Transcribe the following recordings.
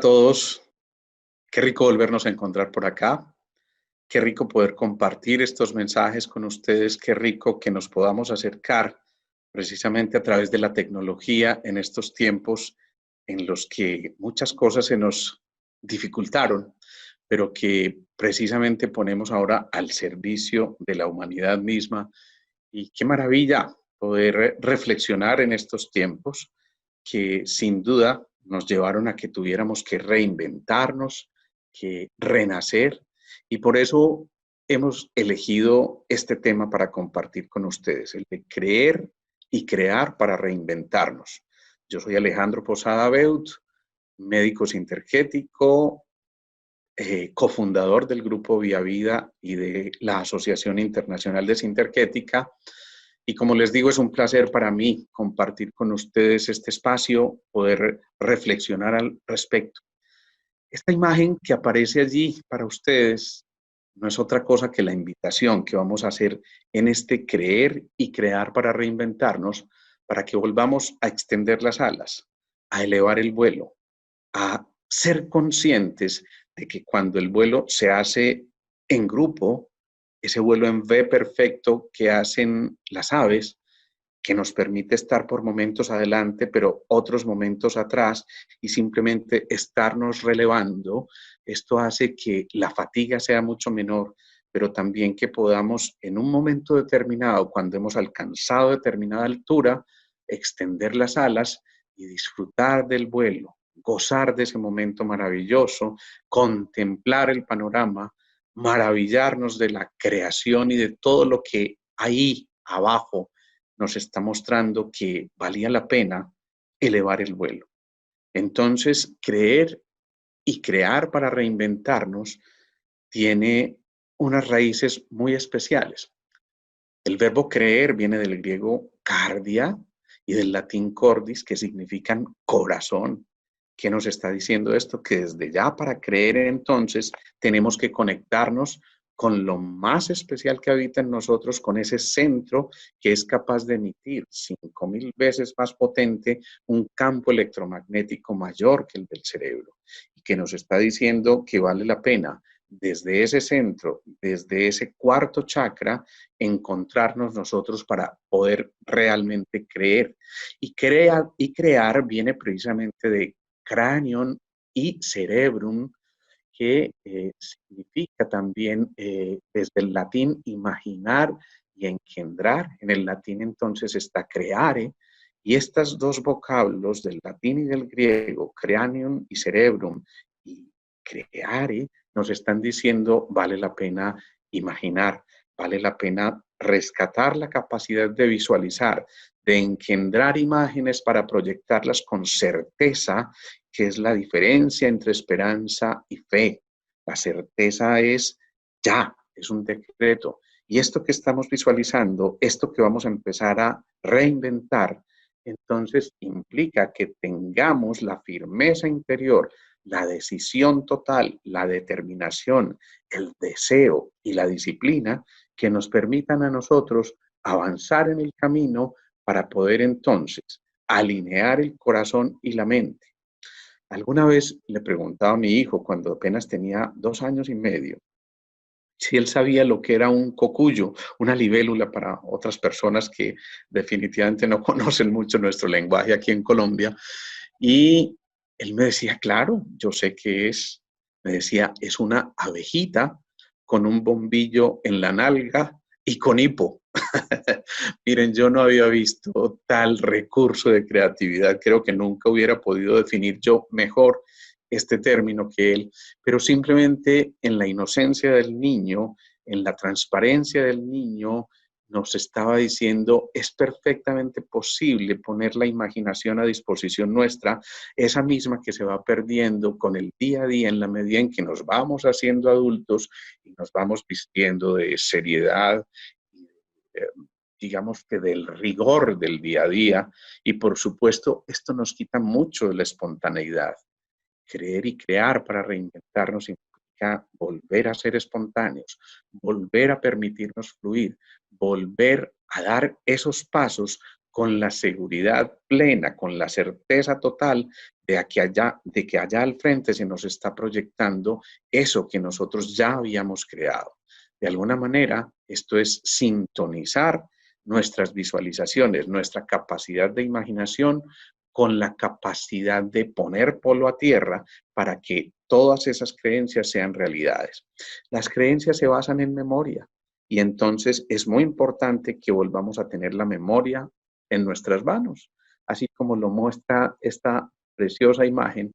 todos, qué rico volvernos a encontrar por acá, qué rico poder compartir estos mensajes con ustedes, qué rico que nos podamos acercar precisamente a través de la tecnología en estos tiempos en los que muchas cosas se nos dificultaron, pero que precisamente ponemos ahora al servicio de la humanidad misma. Y qué maravilla poder reflexionar en estos tiempos que sin duda nos llevaron a que tuviéramos que reinventarnos, que renacer, y por eso hemos elegido este tema para compartir con ustedes, el de creer y crear para reinventarnos. Yo soy Alejandro Posada Beut, médico sintergético, cofundador del Grupo Vía Vida y de la Asociación Internacional de Sintergética. Y como les digo, es un placer para mí compartir con ustedes este espacio, poder reflexionar al respecto. Esta imagen que aparece allí para ustedes no es otra cosa que la invitación que vamos a hacer en este creer y crear para reinventarnos, para que volvamos a extender las alas, a elevar el vuelo, a ser conscientes de que cuando el vuelo se hace en grupo, ese vuelo en V perfecto que hacen las aves, que nos permite estar por momentos adelante, pero otros momentos atrás y simplemente estarnos relevando, esto hace que la fatiga sea mucho menor, pero también que podamos en un momento determinado, cuando hemos alcanzado determinada altura, extender las alas y disfrutar del vuelo, gozar de ese momento maravilloso, contemplar el panorama, maravillarnos de la creación y de todo lo que ahí abajo nos está mostrando que valía la pena elevar el vuelo. Entonces, creer y crear para reinventarnos tiene unas raíces muy especiales. El verbo creer viene del griego cardia y del latín cordis, que significan corazón. ¿Qué nos está diciendo esto? Que desde ya para creer entonces tenemos que conectarnos con lo más especial que habita en nosotros, con ese centro que es capaz de emitir 5.000 veces más potente un campo electromagnético mayor que el del cerebro, y que nos está diciendo que vale la pena desde ese centro, desde ese cuarto chakra, encontrarnos nosotros para poder realmente creer. Y crear viene precisamente de cranium y cerebrum, que significa también desde el latín imaginar y engendrar. En el latín entonces está creare, y estos dos vocablos del latín y del griego, cranium y cerebrum, y creare, nos están diciendo vale la pena imaginar, vale la pena rescatar la capacidad de visualizar, de engendrar imágenes para proyectarlas con certeza, que es la diferencia entre esperanza y fe. La certeza es ya, es un decreto. Y esto que estamos visualizando, esto que vamos a empezar a reinventar, entonces implica que tengamos la firmeza interior, la decisión total, la determinación, el deseo y la disciplina que nos permitan a nosotros avanzar en el camino para poder entonces alinear el corazón y la mente. Alguna vez le preguntaba a mi hijo, cuando apenas tenía 2 años y medio, si él sabía lo que era un cocuyo, una libélula para otras personas que definitivamente no conocen mucho nuestro lenguaje aquí en Colombia. Y él me decía, claro, yo sé qué es. Me decía, es una abejita con un bombillo en la nalga y con hipo. Miren, yo no había visto tal recurso de creatividad. Creo que nunca hubiera podido definir yo mejor este término que él, pero simplemente en la inocencia del niño, en la transparencia del niño, nos estaba diciendo, es perfectamente posible poner la imaginación a disposición nuestra, esa misma que se va perdiendo con el día a día en la medida en que nos vamos haciendo adultos y nos vamos vistiendo de seriedad, digamos que del rigor del día a día, y por supuesto esto nos quita mucho de la espontaneidad. Creer y crear para reinventarnos implica volver a ser espontáneos, volver a permitirnos fluir, volver a dar esos pasos con la seguridad plena, con la certeza total de que allá al frente se nos está proyectando eso que nosotros ya habíamos creado. De alguna manera, esto es sintonizar nuestras visualizaciones, nuestra capacidad de imaginación con la capacidad de poner polo a tierra para que todas esas creencias sean realidades. Las creencias se basan en memoria y entonces es muy importante que volvamos a tener la memoria en nuestras manos, así como lo muestra esta preciosa imagen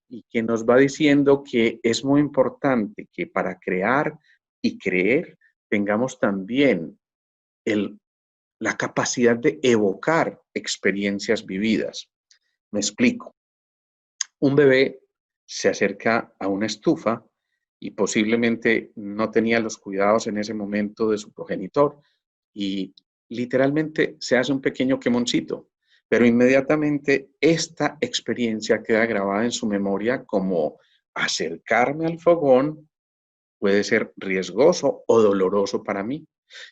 y que nos va diciendo que es muy importante que para crear y creer tengamos también la capacidad de evocar experiencias vividas. Me explico. Un bebé se acerca a una estufa y posiblemente no tenía los cuidados en ese momento de su progenitor y literalmente se hace un pequeño quemoncito, pero inmediatamente esta experiencia queda grabada en su memoria como acercarme al fogón puede ser riesgoso o doloroso para mí.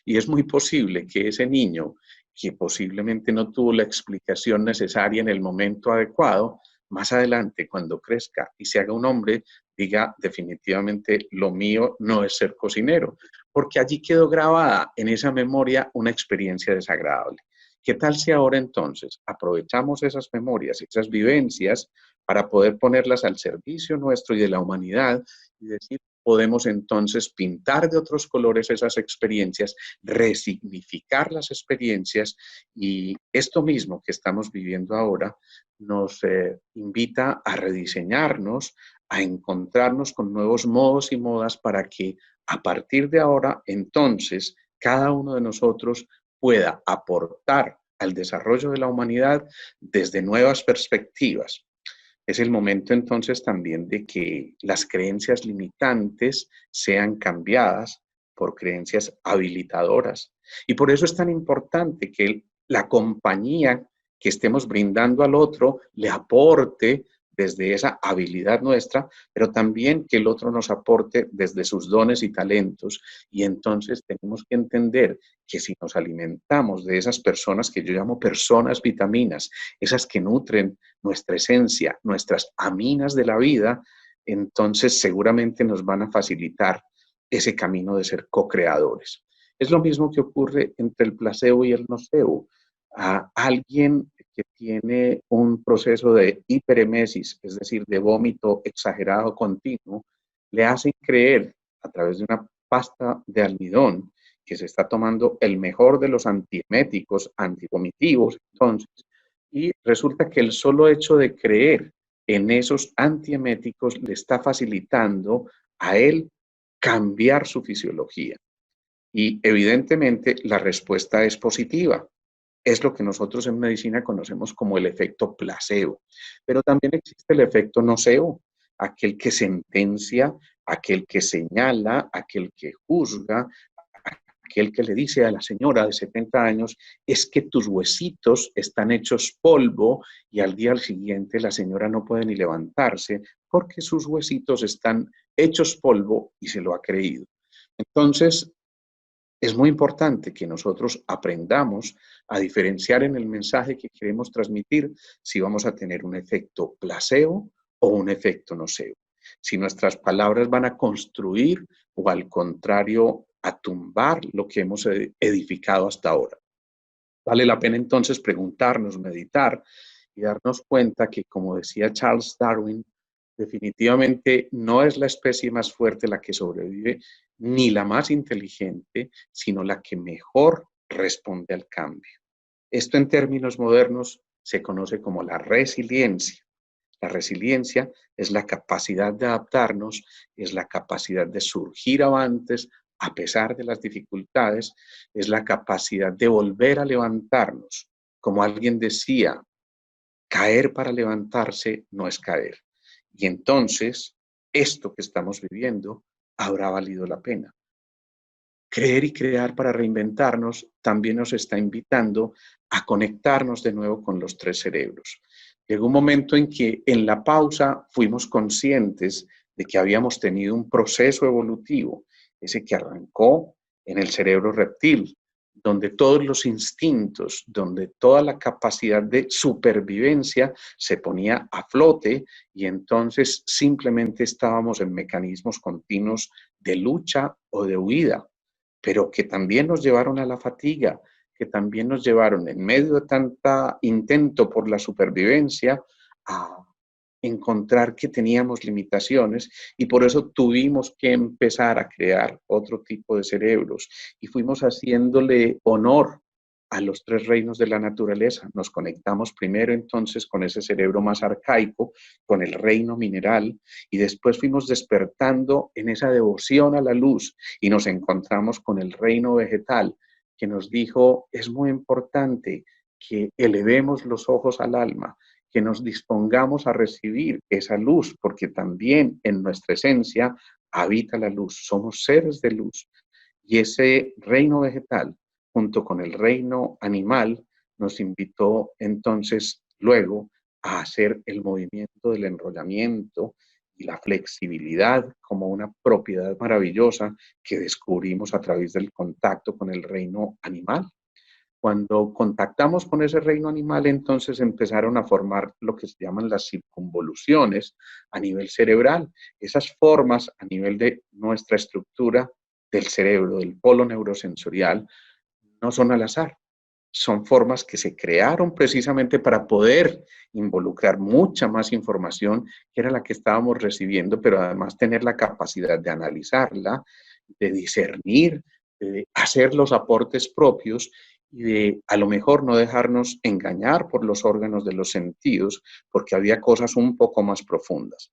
Y es muy posible que ese niño, que posiblemente no tuvo la explicación necesaria en el momento adecuado, más adelante, cuando crezca y se haga un hombre, diga definitivamente lo mío no es ser cocinero, porque allí quedó grabada en esa memoria una experiencia desagradable. ¿Qué tal si ahora entonces aprovechamos esas memorias, esas vivencias, para poder ponerlas al servicio nuestro y de la humanidad y decir, podemos entonces pintar de otros colores esas experiencias, resignificar las experiencias y esto mismo que estamos viviendo ahora nos invita a rediseñarnos, a encontrarnos con nuevos modos y modas para que a partir de ahora entonces cada uno de nosotros pueda aportar al desarrollo de la humanidad desde nuevas perspectivas. Es el momento entonces también de que las creencias limitantes sean cambiadas por creencias habilitadoras. Y por eso es tan importante que la compañía que estemos brindando al otro le aporte desde esa habilidad nuestra, pero también que el otro nos aporte desde sus dones y talentos. Y entonces tenemos que entender que si nos alimentamos de esas personas que yo llamo personas vitaminas, esas que nutren nuestra esencia, nuestras aminas de la vida, entonces seguramente nos van a facilitar ese camino de ser co-creadores. Es lo mismo que ocurre entre el placebo y el nocebo. A alguien que tiene un proceso de hiperemesis, es decir, de vómito exagerado continuo, le hacen creer a través de una pasta de almidón que se está tomando el mejor de los antieméticos, antivomitivos, entonces, y resulta que el solo hecho de creer en esos antieméticos le está facilitando a él cambiar su fisiología. Y evidentemente la respuesta es positiva. Es lo que nosotros en medicina conocemos como el efecto placebo. Pero también existe el efecto nocebo, aquel que sentencia, aquel que señala, aquel que juzga, aquel que le dice a la señora de 70 años, es que tus huesitos están hechos polvo y al día siguiente la señora no puede ni levantarse porque sus huesitos están hechos polvo y se lo ha creído. Entonces, es muy importante que nosotros aprendamos a diferenciar en el mensaje que queremos transmitir si vamos a tener un efecto placebo o un efecto nocebo. Si nuestras palabras van a construir o al contrario a tumbar lo que hemos edificado hasta ahora. Vale la pena entonces preguntarnos, meditar y darnos cuenta que, como decía Charles Darwin, definitivamente no es la especie más fuerte la que sobrevive, ni la más inteligente, sino la que mejor responde al cambio. Esto en términos modernos se conoce como la resiliencia. La resiliencia es la capacidad de adaptarnos, es la capacidad de surgir avantes a pesar de las dificultades, es la capacidad de volver a levantarnos. Como alguien decía, caer para levantarse no es caer. Y entonces, esto que estamos viviendo habrá valido la pena. Creer y crear para reinventarnos también nos está invitando a conectarnos de nuevo con los tres cerebros. Llegó un momento en que en la pausa fuimos conscientes de que habíamos tenido un proceso evolutivo, ese que arrancó en el cerebro reptil, donde todos los instintos, donde toda la capacidad de supervivencia se ponía a flote y entonces simplemente estábamos en mecanismos continuos de lucha o de huida, pero que también nos llevaron a la fatiga, que también nos llevaron en medio de tanta intento por la supervivencia a encontrar que teníamos limitaciones y por eso tuvimos que empezar a crear otro tipo de cerebros y fuimos haciéndole honor a los tres reinos de la naturaleza. Nos conectamos primero entonces con ese cerebro más arcaico, con el reino mineral, y después fuimos despertando en esa devoción a la luz y nos encontramos con el reino vegetal, que nos dijo, es muy importante que elevemos los ojos al alma, que nos dispongamos a recibir esa luz, porque también en nuestra esencia habita la luz, somos seres de luz. Y ese reino vegetal, junto con el reino animal, nos invitó entonces luego a hacer el movimiento del enrollamiento y la flexibilidad como una propiedad maravillosa que descubrimos a través del contacto con el reino animal. Cuando contactamos con ese reino animal, entonces empezaron a formar lo que se llaman las circunvoluciones a nivel cerebral. Esas formas a nivel de nuestra estructura del cerebro, del polo neurosensorial, no son al azar. Son formas que se crearon precisamente para poder involucrar mucha más información que era la que estábamos recibiendo, pero además tener la capacidad de analizarla, de discernir, de hacer los aportes propios y de a lo mejor no dejarnos engañar por los órganos de los sentidos, porque había cosas un poco más profundas.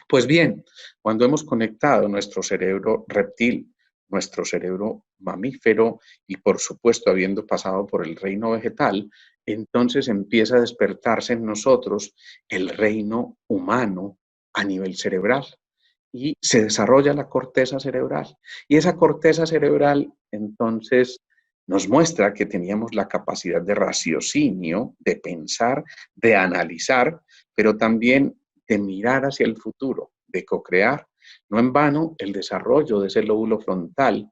Pues bien, cuando hemos conectado nuestro cerebro reptil, nuestro cerebro mamífero y por supuesto habiendo pasado por el reino vegetal, entonces empieza a despertarse en nosotros el reino humano a nivel cerebral y se desarrolla la corteza cerebral. Y esa corteza cerebral entonces nos muestra que teníamos la capacidad de raciocinio, de pensar, de analizar, pero también de mirar hacia el futuro, de co-crear. No en vano, el desarrollo de ese lóbulo frontal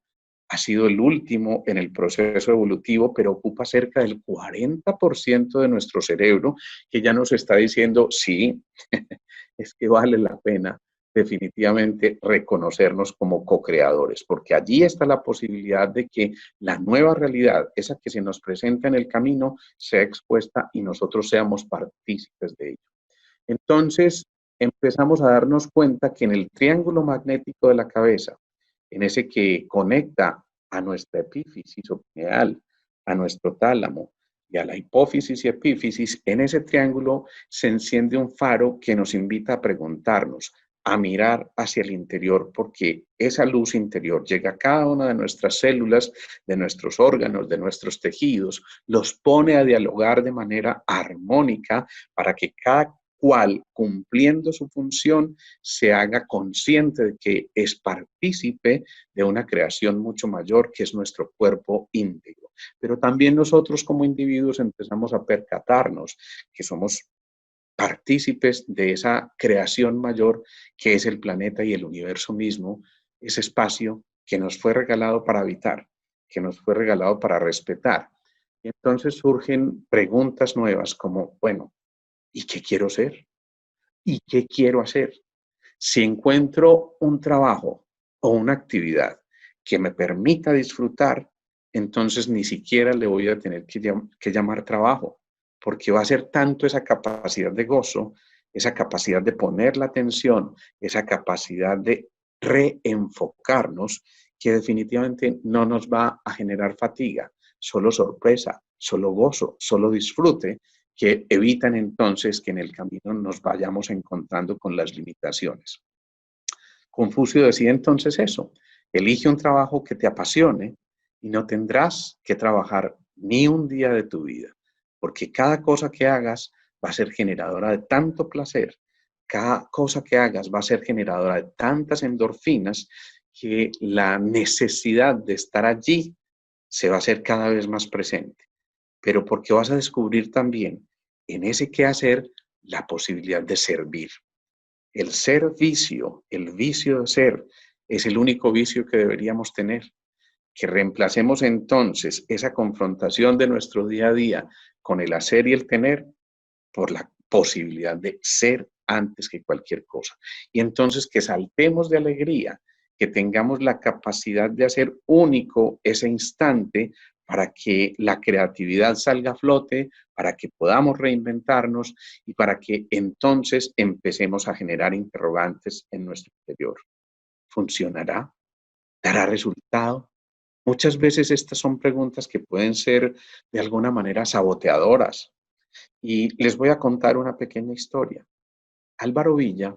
ha sido el último en el proceso evolutivo, pero ocupa cerca del 40% de nuestro cerebro, que ya nos está diciendo, sí, es que vale la pena definitivamente reconocernos como co-creadores, porque allí está la posibilidad de que la nueva realidad, esa que se nos presenta en el camino, sea expuesta y nosotros seamos partícipes de ello. Entonces, empezamos a darnos cuenta que en el triángulo magnético de la cabeza, en ese que conecta a nuestra epífisis o pineal, a nuestro tálamo y a la hipófisis y epífisis, en ese triángulo se enciende un faro que nos invita a preguntarnos, a mirar hacia el interior, porque esa luz interior llega a cada una de nuestras células, de nuestros órganos, de nuestros tejidos, los pone a dialogar de manera armónica para que cada cual, cumpliendo su función, se haga consciente de que es partícipe de una creación mucho mayor que es nuestro cuerpo íntegro. Pero también nosotros como individuos empezamos a percatarnos que somos partícipes de esa creación mayor que es el planeta y el universo mismo, ese espacio que nos fue regalado para habitar, que nos fue regalado para respetar. Y entonces surgen preguntas nuevas como, bueno, ¿y qué quiero ser? ¿Y qué quiero hacer? Si encuentro un trabajo o una actividad que me permita disfrutar, entonces ni siquiera le voy a tener que llamar trabajo, porque va a ser tanto esa capacidad de gozo, esa capacidad de poner la atención, esa capacidad de reenfocarnos, que definitivamente no nos va a generar fatiga, solo sorpresa, solo gozo, solo disfrute, que evitan entonces que en el camino nos vayamos encontrando con las limitaciones. Confucio decía entonces eso, elige un trabajo que te apasione y no tendrás que trabajar ni un día de tu vida, porque cada cosa que hagas va a ser generadora de tanto placer, cada cosa que hagas va a ser generadora de tantas endorfinas que la necesidad de estar allí se va a hacer cada vez más presente, pero porque vas a descubrir también en ese quehacer la posibilidad de servir. El ser vicio, el vicio de ser, es el único vicio que deberíamos tener, que reemplacemos entonces esa confrontación de nuestro día a día con el hacer y el tener por la posibilidad de ser antes que cualquier cosa. Y entonces que saltemos de alegría, que tengamos la capacidad de hacer único ese instante para que la creatividad salga a flote, para que podamos reinventarnos y para que entonces empecemos a generar interrogantes en nuestro interior. ¿Funcionará? ¿Dará resultado? Muchas veces estas son preguntas que pueden ser de alguna manera saboteadoras. Y les voy a contar una pequeña historia. Álvaro Villa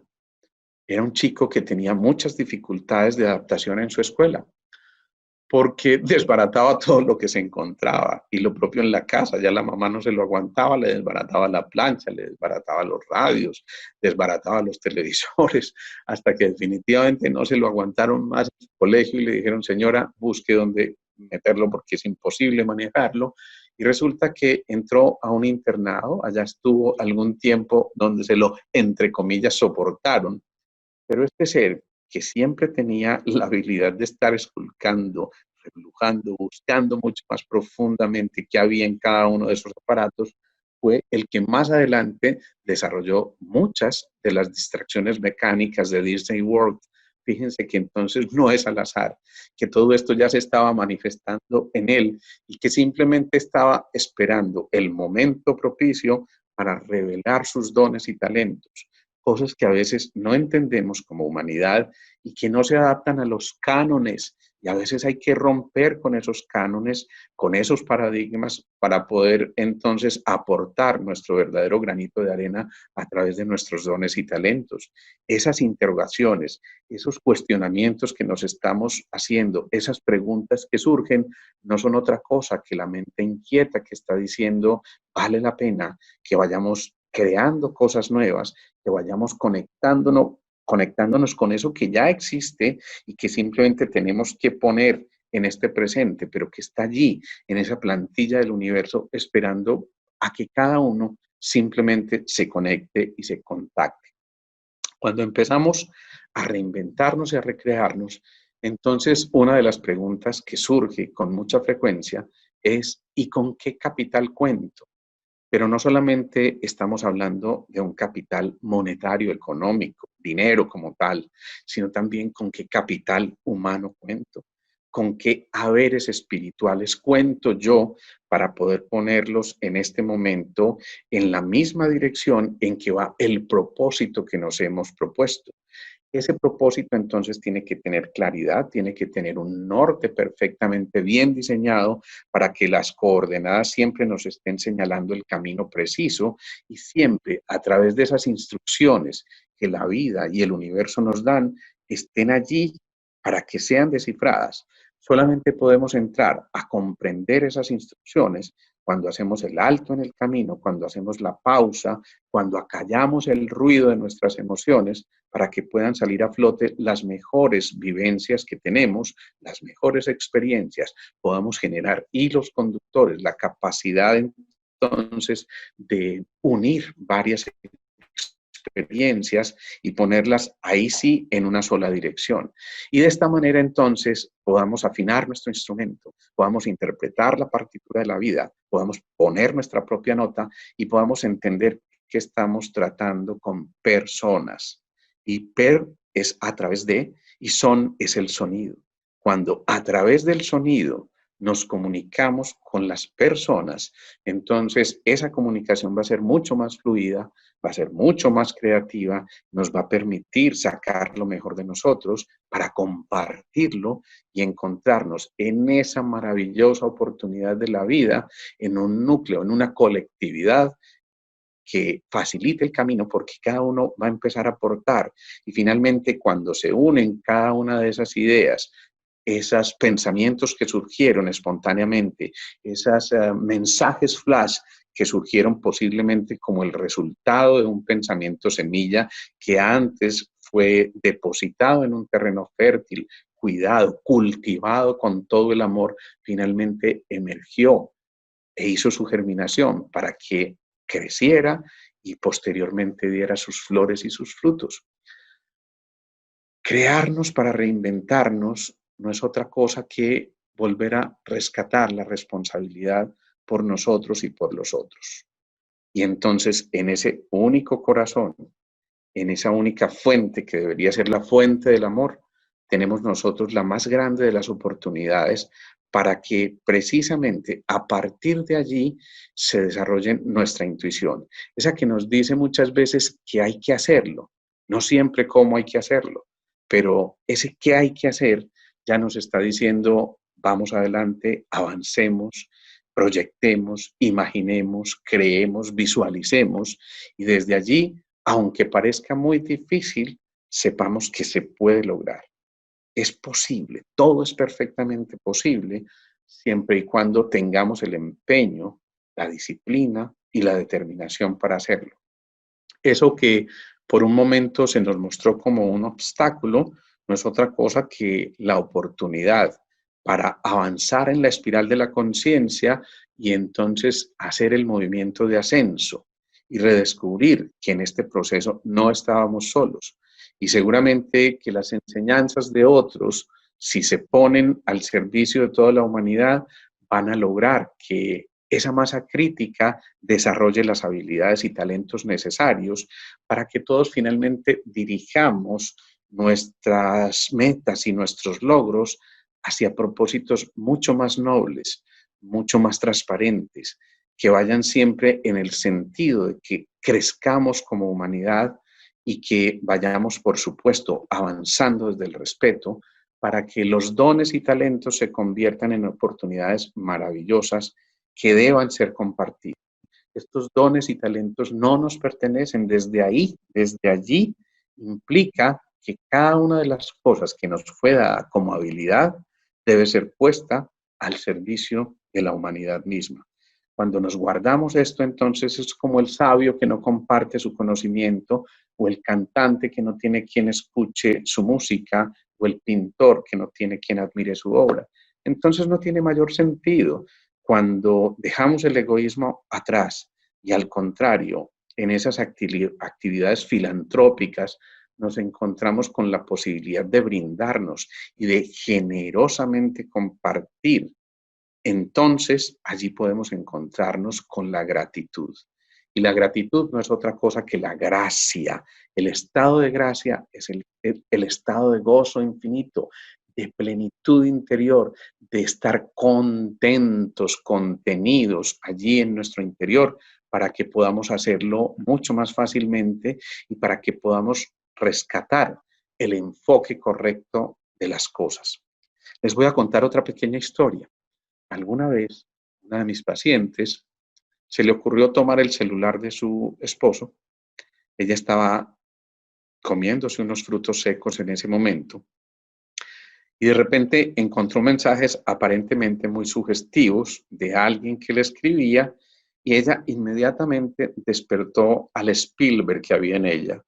era un chico que tenía muchas dificultades de adaptación en su escuela, porque desbarataba todo lo que se encontraba y lo propio en la casa, ya la mamá no se lo aguantaba, le desbarataba la plancha, le desbarataba los radios, desbarataba los televisores, hasta que definitivamente no se lo aguantaron más en su colegio y le dijeron, señora, busque dónde meterlo porque es imposible manejarlo. Y resulta que entró a un internado, allá estuvo algún tiempo donde se lo, entre comillas, soportaron, pero este ser que siempre tenía la habilidad de estar esculcando, reflujando, buscando mucho más profundamente qué había en cada uno de esos aparatos, fue el que más adelante desarrolló muchas de las distracciones mecánicas de Disney World. Fíjense que entonces no es al azar, que todo esto ya se estaba manifestando en él y que simplemente estaba esperando el momento propicio para revelar sus dones y talentos, cosas que a veces no entendemos como humanidad y que no se adaptan a los cánones. Y a veces hay que romper con esos cánones, con esos paradigmas, para poder entonces aportar nuestro verdadero granito de arena a través de nuestros dones y talentos. Esas interrogaciones, esos cuestionamientos que nos estamos haciendo, esas preguntas que surgen, no son otra cosa que la mente inquieta que está diciendo, vale la pena que vayamos creando cosas nuevas, que vayamos conectándonos con eso que ya existe y que simplemente tenemos que poner en este presente, pero que está allí, en esa plantilla del universo, esperando a que cada uno simplemente se conecte y se contacte. Cuando empezamos a reinventarnos y a recrearnos, entonces una de las preguntas que surge con mucha frecuencia es, ¿y con qué capital cuento? Pero no solamente estamos hablando de un capital monetario, económico, dinero como tal, sino también con qué capital humano cuento, con qué haberes espirituales cuento yo para poder ponerlos en este momento en la misma dirección en que va el propósito que nos hemos propuesto. Ese propósito entonces tiene que tener claridad, tiene que tener un norte perfectamente bien diseñado para que las coordenadas siempre nos estén señalando el camino preciso y siempre a través de esas instrucciones que la vida y el universo nos dan, estén allí para que sean descifradas. Solamente podemos entrar a comprender esas instrucciones cuando hacemos el alto en el camino, cuando hacemos la pausa, cuando acallamos el ruido de nuestras emociones para que puedan salir a flote las mejores vivencias que tenemos, las mejores experiencias, podamos generar hilos conductores, la capacidad entonces de unir varias experiencias y ponerlas ahí sí en una sola dirección. Y de esta manera entonces podamos afinar nuestro instrumento, podamos interpretar la partitura de la vida, podamos poner nuestra propia nota y podamos entender que estamos tratando con personas. Y per es a través de y son es el sonido. Cuando a través del sonido nos comunicamos con las personas, entonces esa comunicación va a ser mucho más fluida, va a ser mucho más creativa, nos va a permitir sacar lo mejor de nosotros para compartirlo y encontrarnos en esa maravillosa oportunidad de la vida, en un núcleo, en una colectividad que facilite el camino porque cada uno va a empezar a aportar y finalmente cuando se unen cada una de esas ideas, esos pensamientos que surgieron espontáneamente, esos mensajes flash que surgieron posiblemente como el resultado de un pensamiento semilla que antes fue depositado en un terreno fértil, cuidado, cultivado con todo el amor, finalmente emergió e hizo su germinación para que creciera y posteriormente diera sus flores y sus frutos. Crearnos para reinventarnos no es otra cosa que volver a rescatar la responsabilidad por nosotros y por los otros. Y entonces en ese único corazón, en esa única fuente que debería ser la fuente del amor, tenemos nosotros la más grande de las oportunidades para que precisamente a partir de allí se desarrolle nuestra intuición. Esa que nos dice muchas veces que hay que hacerlo, no siempre cómo hay que hacerlo, pero ese que hay que hacer ya nos está diciendo, vamos adelante, avancemos, proyectemos, imaginemos, creemos, visualicemos y desde allí, aunque parezca muy difícil, sepamos que se puede lograr. Es posible, todo es perfectamente posible, siempre y cuando tengamos el empeño, la disciplina y la determinación para hacerlo. Eso que por un momento se nos mostró como un obstáculo, no es otra cosa que la oportunidad para avanzar en la espiral de la conciencia y entonces hacer el movimiento de ascenso y redescubrir que en este proceso no estábamos solos. Y seguramente que las enseñanzas de otros, si se ponen al servicio de toda la humanidad, van a lograr que esa masa crítica desarrolle las habilidades y talentos necesarios para que todos finalmente dirijamos nuestras metas y nuestros logros hacia propósitos mucho más nobles, mucho más transparentes, que vayan siempre en el sentido de que crezcamos como humanidad y que vayamos, por supuesto, avanzando desde el respeto para que los dones y talentos se conviertan en oportunidades maravillosas que deban ser compartidos. Estos dones y talentos no nos pertenecen desde ahí, desde allí implica que cada una de las cosas que nos fue dada como habilidad debe ser puesta al servicio de la humanidad misma. Cuando nos guardamos esto, entonces es como el sabio que no comparte su conocimiento, o el cantante que no tiene quien escuche su música, o el pintor que no tiene quien admire su obra. Entonces no tiene mayor sentido. Cuando dejamos el egoísmo atrás y al contrario, en esas actividades filantrópicas nos encontramos con la posibilidad de brindarnos y de generosamente compartir, entonces allí podemos encontrarnos con la gratitud. Y la gratitud no es otra cosa que la gracia. El estado de gracia es el estado de gozo infinito, de plenitud interior, de estar contentos, contenidos allí en nuestro interior, para que podamos hacerlo mucho más fácilmente y para que podamos rescatar el enfoque correcto de las cosas. Les voy a contar otra pequeña historia. Alguna vez, una de mis pacientes se le ocurrió tomar el celular de su esposo. Ella estaba comiéndose unos frutos secos en ese momento y de repente encontró mensajes aparentemente muy sugestivos de alguien que le escribía y ella inmediatamente despertó al Spielberg que había en ella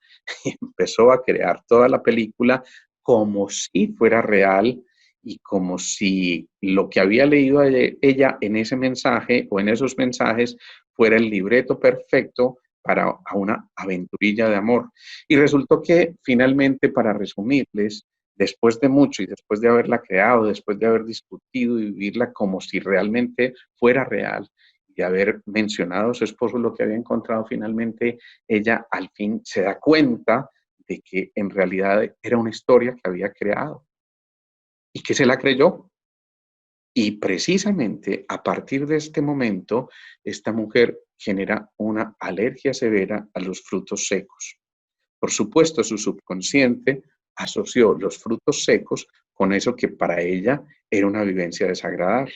y empezó a crear toda la película como si fuera real y como si lo que había leído ella en ese mensaje o en esos mensajes fuera el libreto perfecto para una aventurilla de amor. Y resultó que finalmente, para resumirles, después de mucho y después de haberla creado, después de haber discutido y vivirla como si realmente fuera real y haber mencionado a su esposo lo que había encontrado, finalmente ella al fin se da cuenta de que en realidad era una historia que había creado y que se la creyó. Y precisamente a partir de este momento, esta mujer genera una alergia severa a los frutos secos. Por supuesto, su subconsciente asoció los frutos secos con eso que para ella era una vivencia desagradable.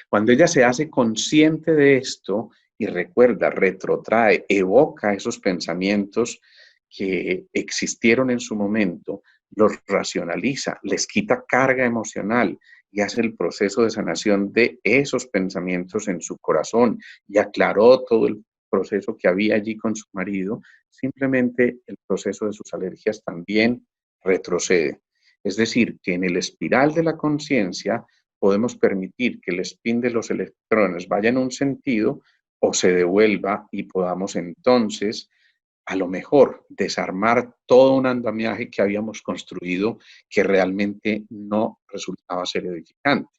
Cuando ella se hace consciente de esto y recuerda, retrotrae, evoca esos pensamientos que existieron en su momento, los racionaliza, les quita carga emocional y hace el proceso de sanación de esos pensamientos en su corazón y aclaró todo el proceso que había allí con su marido, simplemente el proceso de sus alergias también retrocede. Es decir, que en el espiral de la conciencia podemos permitir que el spin de los electrones vaya en un sentido o se devuelva y podamos entonces a lo mejor desarmar todo un andamiaje que habíamos construido que realmente no resultaba ser edificante.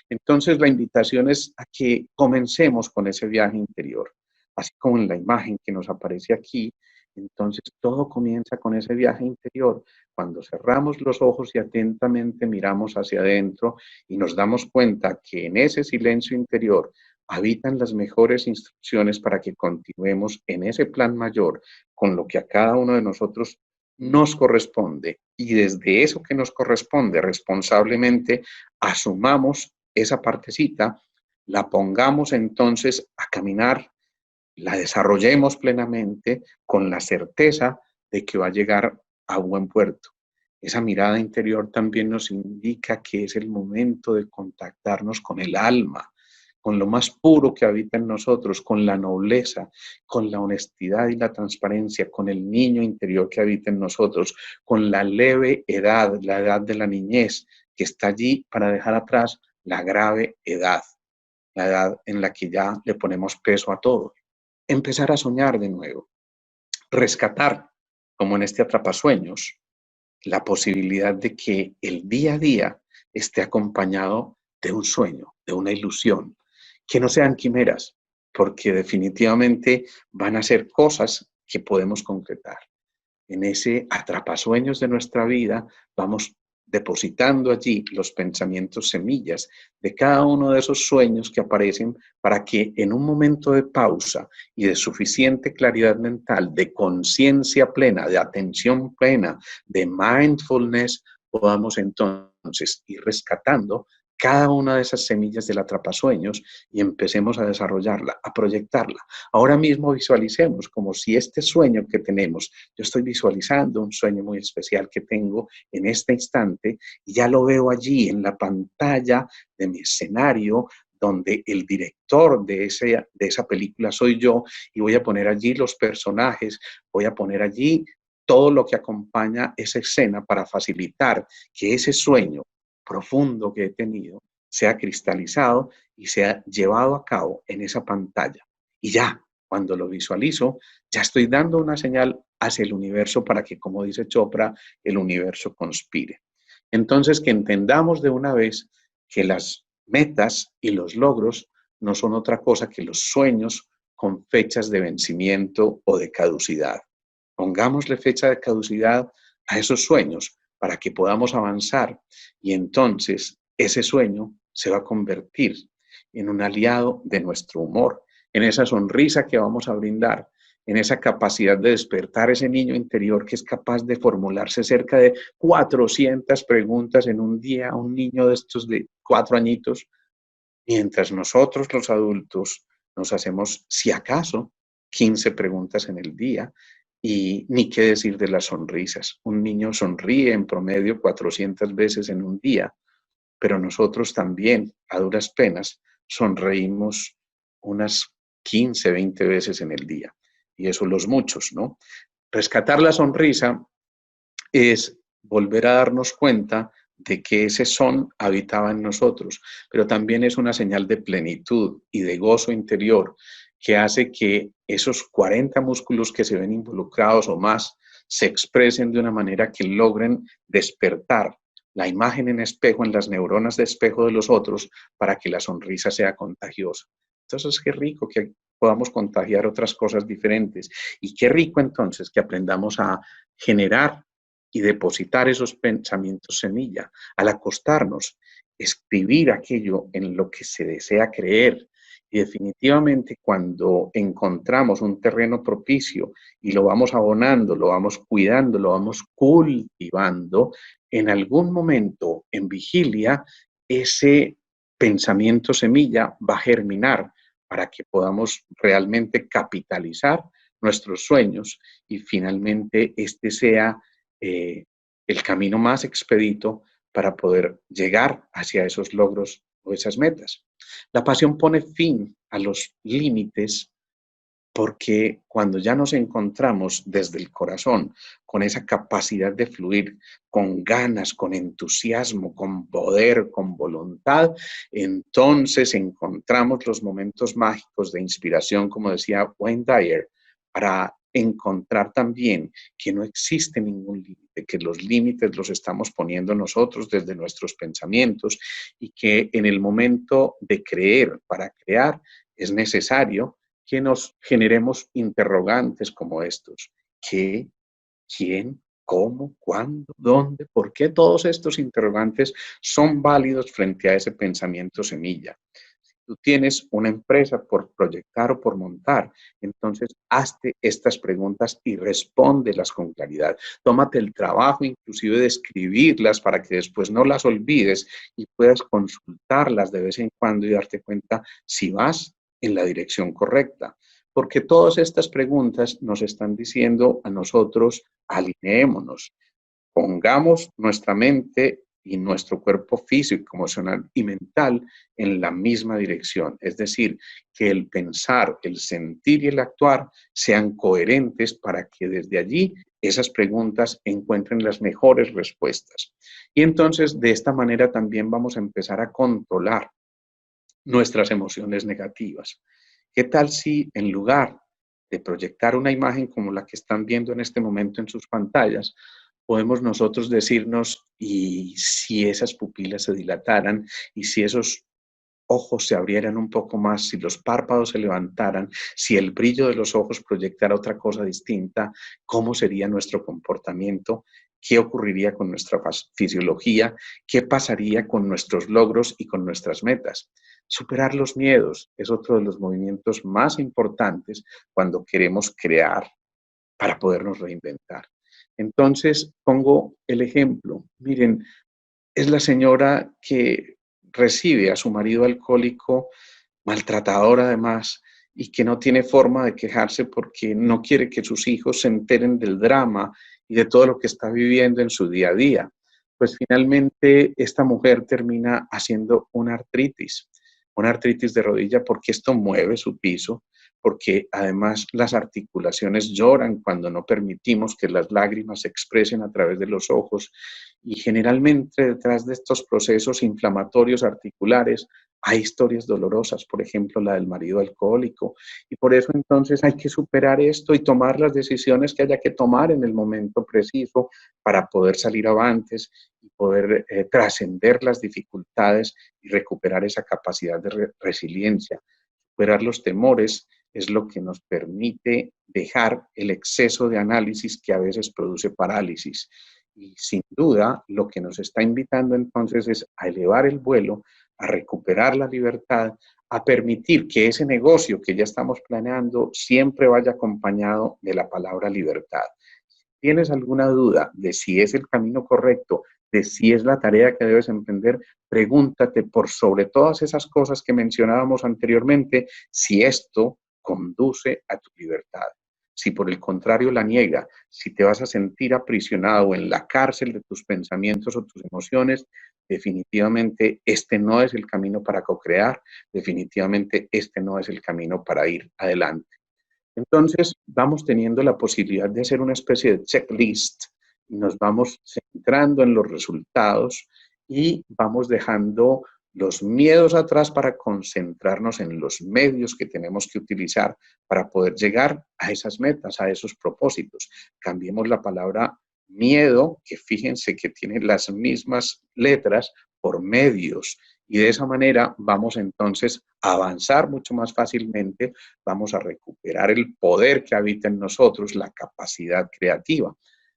Entonces, la invitación es a que comencemos con ese viaje interior, así como en la imagen que nos aparece aquí. Entonces, todo comienza con ese viaje interior. Cuando cerramos los ojos y atentamente miramos hacia adentro y nos damos cuenta que en ese silencio interior habitan las mejores instrucciones para que continuemos en ese plan mayor con lo que a cada uno de nosotros nos corresponde. Y desde eso que nos corresponde responsablemente, asumamos esa partecita, la pongamos entonces a caminar, la desarrollemos plenamente con la certeza de que va a llegar a buen puerto. Esa mirada interior también nos indica que es el momento de contactarnos con el alma, con lo más puro que habita en nosotros, con la nobleza, con la honestidad y la transparencia, con el niño interior que habita en nosotros, con la leve edad, la edad de la niñez, que está allí para dejar atrás la grave edad, la edad en la que ya le ponemos peso a todo. Empezar a soñar de nuevo, rescatar, como en este atrapasueños, la posibilidad de que el día a día esté acompañado de un sueño, de una ilusión, que no sean quimeras, porque definitivamente van a ser cosas que podemos concretar. En ese atrapasueños de nuestra vida vamos depositando allí los pensamientos semillas de cada uno de esos sueños que aparecen para que en un momento de pausa y de suficiente claridad mental, de conciencia plena, de atención plena, de mindfulness, podamos entonces ir rescatando cada una de esas semillas del atrapasueños y empecemos a desarrollarla, a proyectarla. Ahora mismo visualicemos como si este sueño que tenemos, yo estoy visualizando un sueño muy especial que tengo en este instante y ya lo veo allí en la pantalla de mi escenario donde el director de esa película soy yo y voy a poner allí los personajes, voy a poner allí todo lo que acompaña esa escena para facilitar que ese sueño profundo que he tenido sea cristalizado y sea llevado a cabo en esa pantalla. Y ya, cuando lo visualizo, ya estoy dando una señal hacia el universo para que, como dice Chopra, el universo conspire. Entonces, que entendamos de una vez que las metas y los logros no son otra cosa que los sueños con fechas de vencimiento o de caducidad. Pongámosle fecha de caducidad a esos sueños para que podamos avanzar y entonces ese sueño se va a convertir en un aliado de nuestro humor, en esa sonrisa que vamos a brindar, en esa capacidad de despertar ese niño interior que es capaz de formularse cerca de 400 preguntas en un día a un niño de estos de 4 añitos, mientras nosotros los adultos nos hacemos, si acaso, 15 preguntas en el día. Y ni qué decir de las sonrisas. Un niño sonríe en promedio 400 veces en un día, pero nosotros también, a duras penas, sonreímos unas 15, 20 veces en el día. Y eso los muchos, ¿no? Rescatar la sonrisa es volver a darnos cuenta de que ese son habitaba en nosotros, pero también es una señal de plenitud y de gozo interior que hace que esos 40 músculos que se ven involucrados o más se expresen de una manera que logren despertar la imagen en espejo en las neuronas de espejo de los otros para que la sonrisa sea contagiosa. Entonces, qué rico que podamos contagiar otras cosas diferentes y qué rico entonces que aprendamos a generar y depositar esos pensamientos semilla. Al acostarnos, escribir aquello en lo que se desea creer. Y definitivamente cuando encontramos un terreno propicio y lo vamos abonando, lo vamos cuidando, lo vamos cultivando, en algún momento en vigilia, ese pensamiento semilla va a germinar para que podamos realmente capitalizar nuestros sueños y finalmente este sea el camino más expedito para poder llegar hacia esos logros o esas metas. La pasión pone fin a los límites porque cuando ya nos encontramos desde el corazón con esa capacidad de fluir, con ganas, con entusiasmo, con poder, con voluntad, entonces encontramos los momentos mágicos de inspiración, como decía Wayne Dyer, para encontrar también que no existe ningún límite, que los límites los estamos poniendo nosotros desde nuestros pensamientos y que en el momento de creer para crear es necesario que nos generemos interrogantes como estos. ¿Qué? ¿Quién? ¿Cómo? ¿Cuándo? ¿Dónde? ¿Por qué? Todos estos interrogantes son válidos frente a ese pensamiento semilla. Si tú tienes una empresa por proyectar o por montar, entonces hazte estas preguntas y respóndelas con claridad. Tómate el trabajo inclusive de escribirlas para que después no las olvides y puedas consultarlas de vez en cuando y darte cuenta si vas en la dirección correcta. Porque todas estas preguntas nos están diciendo a nosotros, alineémonos, pongamos nuestra mente y nuestro cuerpo físico, emocional y mental en la misma dirección. Es decir, que el pensar, el sentir y el actuar sean coherentes para que desde allí esas preguntas encuentren las mejores respuestas. Y entonces, de esta manera también vamos a empezar a controlar nuestras emociones negativas. ¿Qué tal si en lugar de proyectar una imagen como la que están viendo en este momento en sus pantallas, podemos nosotros decirnos, y si esas pupilas se dilataran, y si esos ojos se abrieran un poco más, si los párpados se levantaran, si el brillo de los ojos proyectara otra cosa distinta, ¿cómo sería nuestro comportamiento? ¿Qué ocurriría con nuestra fisiología? ¿Qué pasaría con nuestros logros y con nuestras metas? Superar los miedos es otro de los movimientos más importantes cuando queremos crear para podernos reinventar. Entonces, pongo el ejemplo. Miren, es la señora que recibe a su marido alcohólico, maltratador además, y que no tiene forma de quejarse porque no quiere que sus hijos se enteren del drama y de todo lo que está viviendo en su día a día. Pues finalmente esta mujer termina haciendo una artritis de rodilla porque esto mueve su piso, porque además las articulaciones lloran cuando no permitimos que las lágrimas se expresen a través de los ojos y generalmente detrás de estos procesos inflamatorios articulares hay historias dolorosas, por ejemplo, la del marido alcohólico. Y por eso entonces hay que superar esto y tomar las decisiones que haya que tomar en el momento preciso para poder salir avantes y poder trascender las dificultades y recuperar esa capacidad de resiliencia. Superar los temores es lo que nos permite dejar el exceso de análisis que a veces produce parálisis. Y sin duda, lo que nos está invitando entonces es a elevar el vuelo, a recuperar la libertad, a permitir que ese negocio que ya estamos planeando siempre vaya acompañado de la palabra libertad. ¿Tienes alguna duda de si es el camino correcto, de si es la tarea que debes emprender? Pregúntate por sobre todas esas cosas que mencionábamos anteriormente, si esto conduce a tu libertad. Si por el contrario la niega, si te vas a sentir aprisionado en la cárcel de tus pensamientos o tus emociones, definitivamente este no es el camino para co-crear, definitivamente este no es el camino para ir adelante. Entonces, vamos teniendo la posibilidad de hacer una especie de checklist y nos vamos centrando en los resultados y vamos dejando los miedos atrás para concentrarnos en los medios que tenemos que utilizar para poder llegar a esas metas, a esos propósitos. Cambiemos la palabra miedo, que fíjense que tiene las mismas letras, por medios. Y de esa manera vamos entonces a avanzar mucho más fácilmente, vamos a recuperar el poder que habita en nosotros, la capacidad creativa.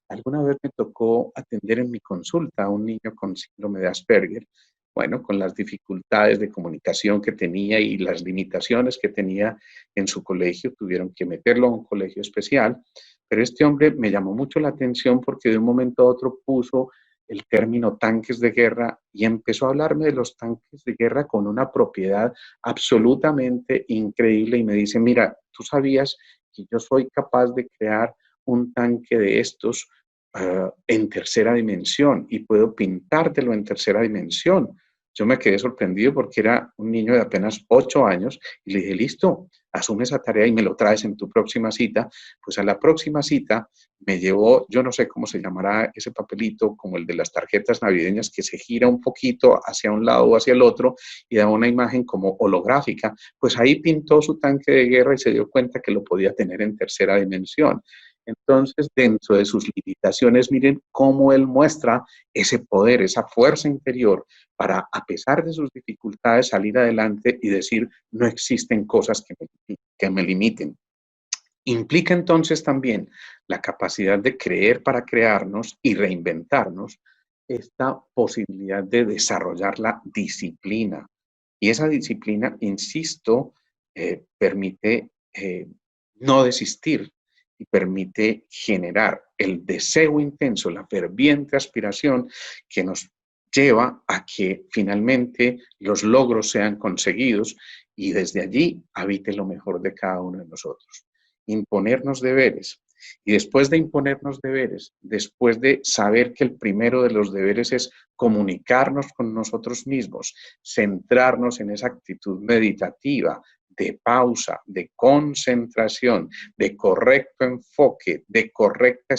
Alguna vez me tocó atender en mi consulta a un niño con síndrome de Asperger, bueno, con las dificultades de comunicación que tenía y las limitaciones que tenía en su colegio, tuvieron que meterlo a un colegio especial, pero este hombre me llamó mucho la atención porque de un momento a otro puso el término tanques de guerra y empezó a hablarme de los tanques de guerra con una propiedad absolutamente increíble y me dice, mira, tú sabías que yo soy capaz de crear un tanque de estos en tercera dimensión y puedo pintártelo en tercera dimensión. Yo me quedé sorprendido porque era un niño de apenas 8 años y le dije, listo, asume esa tarea y me lo traes en tu próxima cita. Pues a la próxima cita me llevó, yo no sé cómo se llamará ese papelito, como el de las tarjetas navideñas, que se gira un poquito hacia un lado o hacia el otro y da una imagen como holográfica. Pues ahí pintó su tanque de guerra y se dio cuenta que lo podía tener en tercera dimensión. Entonces, dentro de sus limitaciones, miren cómo él muestra ese poder, esa fuerza interior para, a pesar de sus dificultades, salir adelante y decir, no existen cosas que me limiten. Implica entonces también la capacidad de creer para crearnos y reinventarnos, esta posibilidad de desarrollar la disciplina. Y esa disciplina, insisto, permite no desistir y permite generar el deseo intenso, la ferviente aspiración que nos lleva a que finalmente los logros sean conseguidos y desde allí habite lo mejor de cada uno de nosotros. Imponernos deberes. Y después de imponernos deberes, después de saber que el primero de los deberes es comunicarnos con nosotros mismos, centrarnos en esa actitud meditativa, de pausa, de concentración, de correcto enfoque, de correcta